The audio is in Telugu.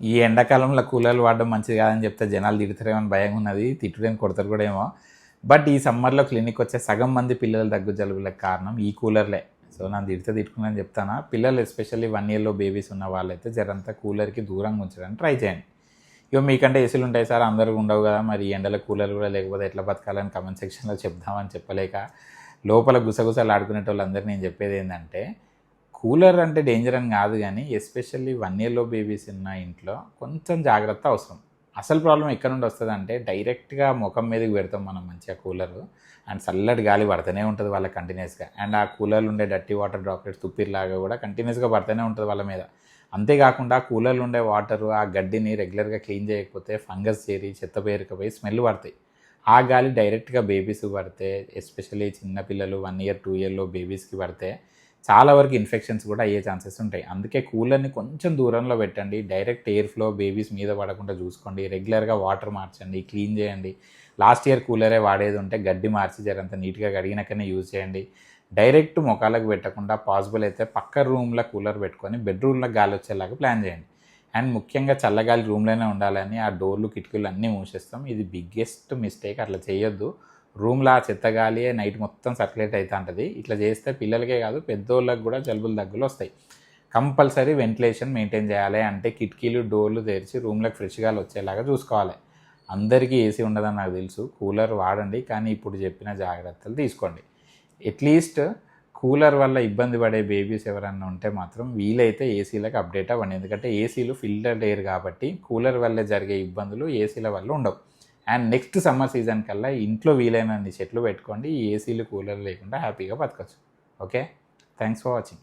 ఈ ఎండాకాలంలో కూలర్లు వాడడం మంచిది కాదని చెప్తే జనాలు తిడతారేమో అని భయం ఉన్నది, తిట్టుడేమో కొడతారు కూడా ఏమో. బట్ ఈ సమ్మర్లో క్లినిక్ వచ్చే సగం మంది పిల్లల దగ్గు జలుబులకు కారణం ఈ కూలర్లే. సో నన్ను తిట్టుకుని చెప్తాను, పిల్లలు ఎస్పెషల్లీ 1 yearలో బేబీస్ ఉన్న వాళ్ళైతే జరంతా కూలర్కి దూరంగా ఉంచడానికి ట్రై చేయండి. ఇక మీకంటే ఏసీలు ఉంటాయి సార్, అందరూ ఉండవు కదా, మరి ఈ ఎండలో కూలర్లు కూడా లేకపోతే ఎట్లా బతకాలని కమెంట్ సెక్షన్లో చెప్దామని చెప్పలేక లోపల గుసగుసలు ఆడుకునేటోళ్ళందరూ నేను చెప్పేది ఏంటంటే, కూలర్ అంటే డేంజర్ అని కాదు, కానీ ఎస్పెషల్లీ 1 yearలో బేబీస్ ఉన్న ఇంట్లో కొంచెం జాగ్రత్త అవసరం. అసలు ప్రాబ్లం ఎక్కడ నుండి వస్తుంది అంటే, డైరెక్ట్గా ముఖం మీదకి పెడతాం మనం మంచిగా కూలరు, అండ్ చల్లటి గాలి పడుతూనే ఉంటుంది వాళ్ళకి కంటిన్యూస్గా, అండ్ ఆ కూలర్లు ఉండే డర్టీ వాటర్ డ్రాప్లెట్స్ తుప్పిర్లాగా కూడా కంటిన్యూస్గా పడుతూనే ఉంటుంది వాళ్ళ మీద. అంతేకాకుండా కూలర్లు ఉండే వాటరు ఆ గడ్డిని రెగ్యులర్గా క్లీన్ చేయకపోతే ఫంగస్ చేరి చెత్త పేరుకపోయి స్మెల్ పడతాయి. ఆ గాలి డైరెక్ట్గా బేబీస్కి పడితే, ఎస్పెషల్లీ చిన్నపిల్లలు 1 year 2 yearలో బేబీస్కి పడితే చాలా వరకు ఇన్ఫెక్షన్స్ కూడా అయ్యే ఛాన్సెస్ ఉంటాయి. అందుకే కూలర్ని కొంచెం దూరంలో పెట్టండి, డైరెక్ట్ ఎయిర్ ఫ్లో బేబీస్ మీద పడకుండా చూసుకోండి, రెగ్యులర్గా వాటర్ మార్చండి, క్లీన్ చేయండి. లాస్ట్ ఇయర్ కూలరే వాడేది ఉంటే గడ్డి మార్చి జరంత నీట్గా కడిగినాకనే యూజ్ చేయండి. డైరెక్ట్ మొఖాలకు పెట్టకుండా పాసిబుల్ అయితే పక్క రూమ్లో కూలర్ పెట్టుకొని బెడ్రూమ్లో గాలి వచ్చేలాగా ప్లాన్ చేయండి. అండ్ ముఖ్యంగా చల్లగాలి రూమ్లోనే ఉండాలని ఆ డోర్లు కిటికీలు అన్నీ మూసేస్తాం. ఇది బిగ్గెస్ట్ మిస్టేక్, అట్లా చేయొద్దు. రూమ్లో ఆ చెత్త గాలియే నైట్ మొత్తం సర్క్యులేట్ అవుతూ ఉంటుంది. ఇట్లా చేస్తే పిల్లలకే కాదు పెద్దోళ్ళకి కూడా జలుబులు దగ్గులు వస్తాయి. కంపల్సరీ వెంటిలేషన్ మెయింటైన్ చేయాలి, అంటే కిటికీలు డోర్లు తెరిచి రూమ్లోకి ఫ్రెష్ గాలి వచ్చేలాగా చూసుకోవాలి. అందరికీ ఏసీ ఉండదని నాకు తెలుసు, కూలర్ వాడండి, కానీ ఇప్పుడు చెప్పిన జాగ్రత్తలు తీసుకోండి. అట్లీస్ట్ కూలర్ వల్ల ఇబ్బంది పడే బేబీస్ ఎవరన్నా ఉంటే మాత్రం వీలైతే ఏసీలకు అప్డేట్ అవ్వండి. ఎందుకంటే ఏసీలు ఫిల్టర్డ్ ఎయిర్ కాబట్టి కూలర్ వల్ల జరిగే ఇబ్బందులు ఏసీల వల్ల ఉండవు. అండ్ నెక్స్ట్ సమ్మర్ సీజన్ కల్లా ఇంట్లో వీలైనన్ని చెట్లు పెట్టుకోండి, ఈ ఏసీలు కూలర్ లేకుండా హ్యాపీగా బతకచ్చు. Okay, thanks for watching.